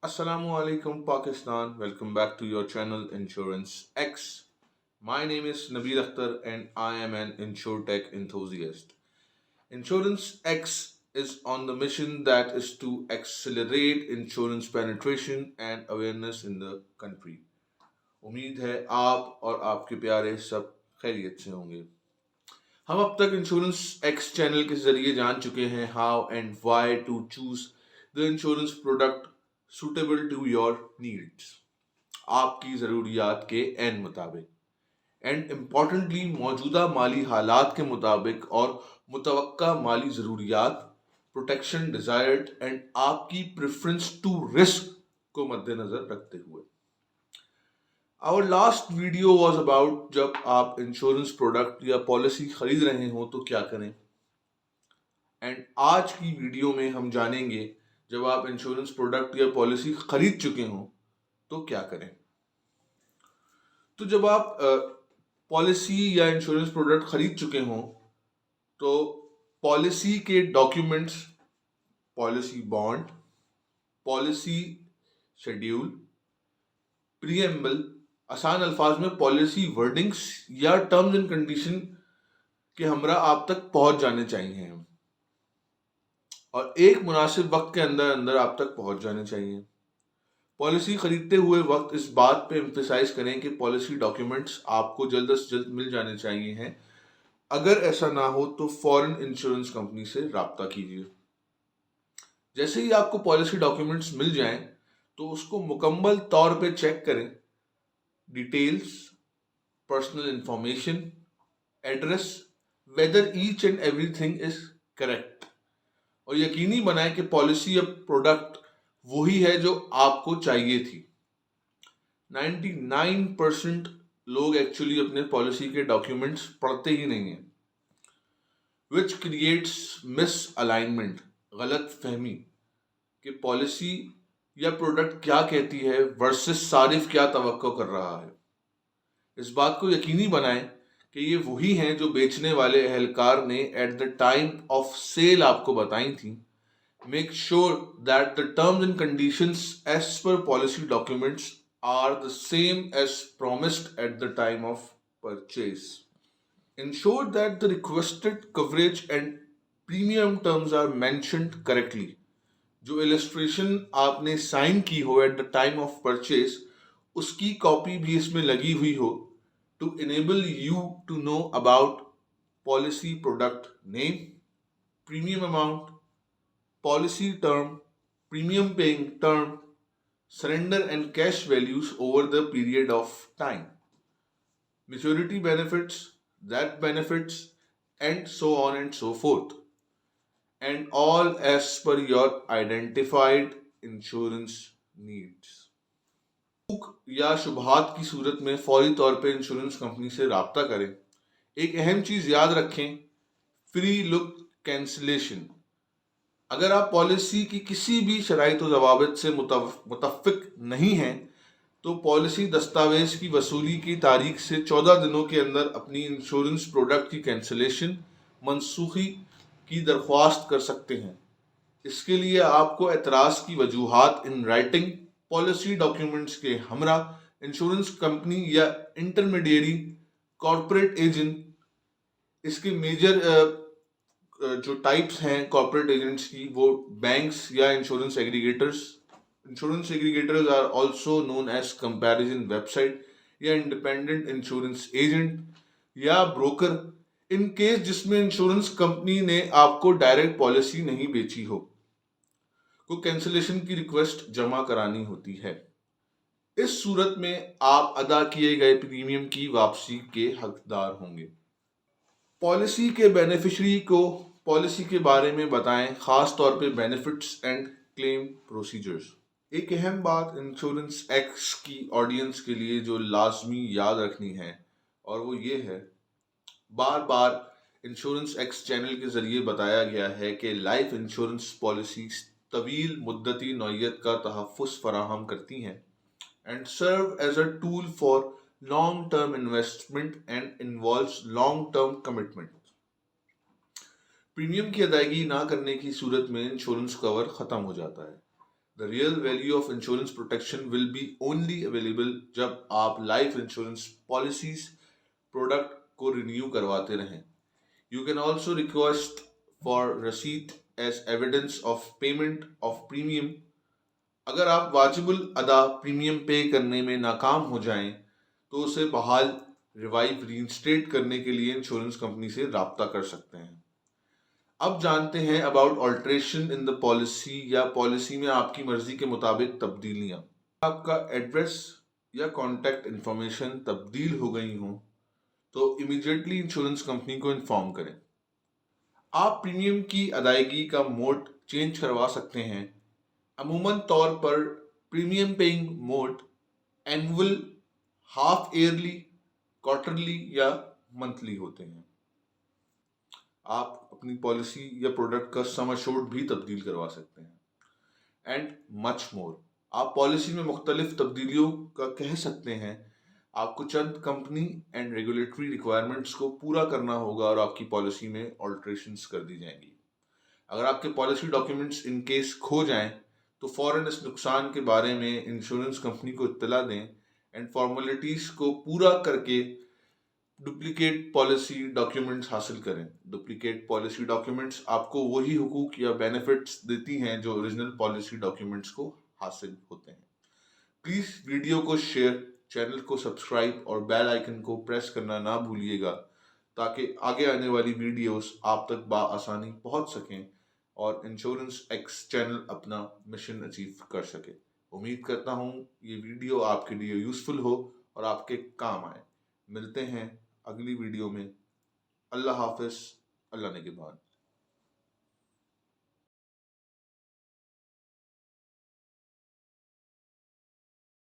Assalamu alaikum Pakistan. Welcome back to your channel Insurance X. My name is Nabil Akhtar and I am an InsurTech enthusiast. Insurance X is on the mission that is to accelerate insurance penetration and awareness in the country. उम्मीद है आप और आपके प्यारे सब खैरियत से होंगे। हम अब तक इंश्योरेंस एक्स चैनल के जरिए जान चुके हैं how and why to choose the insurance product suitable to your needs, आपकी ज़रूरियात के एन मुताबिक, एंड इम्पॉर्टेंटली मौजूदा माली हालात के मुताबिक और मुतवक्का माली ज़रूरियात, प्रोटेक्शन डिज़ायर्ड एंड आपकी प्रेफरेंस टू रिस्क को मद्देनज़र रखते हुए। Our last video was about जब आप इंश्योरेंस प्रोडक्ट या पॉलिसी खरीद रहे हो तो क्या करें, एंड आज की वीडियो में हम जानेंगे जब आप इंश्योरेंस प्रोडक्ट या पॉलिसी खरीद चुके हो तो क्या करें। तो जब आप पॉलिसी या इंश्योरेंस प्रोडक्ट खरीद चुके हो तो पॉलिसी के documents, policy bond, policy schedule, preamble, आसान अल्फाज में पॉलिसी वर्डिंग्स या टर्म्स एंड कंडीशन के हमरा आप तक पहुंच जाने चाहिए और एक मुनासिब वक्त के अंदर अंदर आप तक पहुंच जाने चाहिए। पॉलिसी खरीदते हुए वक्त इस बात पे एम्फेसाइज करें कि पॉलिसी डॉक्यूमेंट्स आपको जल्द से जल्द मिल जाने चाहिए हैं। अगर ऐसा ना हो तो फॉरेन इंश्योरेंस कंपनी से राब्ता कीजिए। जैसे ही आपको पॉलिसी डॉक्यूमेंट्स मिल जाएं तो उसको मुकम्मल तौर पे चेक करें। Details, personal information, address, whether each and everything is correct, और यकीनी बनाएं कि पॉलिसी या प्रोडक्ट वही है जो आपको चाहिए थी। 99% लोग एक्चुअली अपने पॉलिसी के डॉक्यूमेंट्स पढ़ते ही नहीं हैं, विच क्रिएट्स मिस अलाइनमेंट, गलत फहमी कि पॉलिसी या प्रोडक्ट क्या कहती है वर्सेस सारिफ क्या तवक्को कर रहा है। इस बात को यकीनी बनाएं कि ये वही हैं जो बेचने वाले एहलकार ने at the time of sale आपको बताई थी। Make sure that the terms and conditions as per policy documents are the same as promised at the time of purchase. Ensure that the requested coverage and premium terms are mentioned correctly. जो illustration आपने sign की हो at the time of purchase, उसकी copy भी इसमें लगी हुई हो to enable you to know about policy product name, premium amount, policy term, premium paying term, surrender and cash values over the period of time, maturity benefits, that benefits, and so on and so forth, and all as per your identified insurance needs. या शुबहात की सूरत में फौरी तौर पे insurance company से राब्ता करें। एक अहम चीज़ याद रखें, फ्री लुक कैंसिलेशन। अगर आप पॉलिसी की किसी भी शराइत व ज़वाबित से मुतफ़िक नहीं हैं तो पॉलिसी दस्तावेज की वसूली की तारीख से 14 दिनों के अंदर अपनी इंश्योरेंस प्रोडक्ट की कैंसिलेशन, मनसूखी की दरख्वास्त कर सकते हैं। इसके लिए आपको एतराज़ की वजूहात इन राइटिंग पॉलिसी डॉक्यूमेंट्स के हमरा इंश्योरेंस कंपनी या इंटरमीडियरी, कॉरपोरेट एजेंट, इसके मेजर जो टाइप्स हैं कॉर्पोरेट एजेंट्स की, वो बैंक्स या insurance aggregators. Insurance aggregators are also known as comparison website या इंडिपेंडेंट इंश्योरेंस एजेंट या ब्रोकर, इन केस जिसमें इंश्योरेंस कंपनी ने आपको डायरेक्ट पॉलिसी नहीं बेची हो, को कैंसिलेशन की रिक्वेस्ट जमा करानी होती है। इस सूरत में आप अदा किए गए प्रीमियम की वापसी के हकदार होंगे। पॉलिसी के बेनिफिशरी को पॉलिसी के बारे में बताएं, खास तौर पे बेनिफिट्स एंड क्लेम प्रोसीजर्स। एक अहम बात इंश्योरेंस एक्ट की ऑडियंस के लिए जो लाजमी याद रखनी है, और वो ये है, बार बार इंश्योरेंस एक्ट चैनल के ज़रिए बताया गया है कि लाइफ इंश्योरेंस पॉलिसीज तवील मुद्दती नौयत का तहफ़्फ़ुज़ फराहम करती हैं and serve as a tool for long term investment and involves long term commitment. Premium की अदायगी ना करने की सूरत में इंश्योरेंस कवर ख़त्म हो जाता है। The real value of insurance protection will be only available جب آپ لائف انشورنس پالیسیز پروڈکٹ کو رینیو کرواتے رہیں. You can also request for receipt as evidence of payment of premium. اگر آپ واجب الادا پریمیم پے کرنے میں ناکام ہو جائیں تو اسے بحال ریوائو رینسٹیٹ کرنے کے لیے انشورنس کمپنی سے رابطہ کر سکتے ہیں. اب جانتے ہیں about alteration in the policy یا پالیسی میں آپ کی مرضی کے مطابق تبدیلیاں. آپ کا ایڈریس یا کانٹیکٹ انفارمیشن تبدیل ہو گئی ہوں تو امیڈیٹلی انشورنس کمپنی کو انفارم کریں. آپ پریمیم کی ادائیگی کا موڈ چینج کروا سکتے ہیں. عموماً طور پر premium paying mode annual, half yearly, quarterly یا منتھلی ہوتے ہیں. آپ اپنی پالیسی یا پروڈکٹ کا سم ایشورڈ بھی تبدیل کروا سکتے ہیں اینڈ مچ مور. آپ پالیسی میں مختلف تبدیلیوں کا کہہ سکتے ہیں. آپ کو چند کمپنی اینڈ ریگولیٹری ریکوائرمنٹس کو پورا کرنا ہوگا اور آپ کی پالیسی میں آلٹریشنز کر دی جائیں گی. اگر آپ کے پالیسی ڈاکیومنٹس ان کیس کھو جائیں تو فوراً اس نقصان کے بارے میں انشورنس کمپنی کو اطلاع دیں اینڈ فارمیلٹیز کو پورا کر کے ڈپلیکیٹ پالیسی ڈاکیومنٹس حاصل کریں. ڈپلیکیٹ پالیسی ڈاکیومنٹس آپ کو وہی حقوق یا بینیفٹس دیتی ہیں جو اوریجنل پالیسی ڈاکیومنٹس کو حاصل ہوتے ہیں. پلیز ویڈیو کو شیئر، چینل کو سبسکرائب اور بیل آئیکن کو پریس کرنا نہ بھولیے گا تاکہ آگے آنے والی ویڈیوز آپ تک بآسانی پہنچ سکیں اور انشورنس ایکس چینل اپنا مشن اچیو کر سکے. امید کرتا ہوں یہ ویڈیو آپ کے لیے یوزفل ہو اور آپ کے کام آئے. ملتے ہیں اگلی ویڈیو میں. اللہ حافظ. اللہ نگہبان.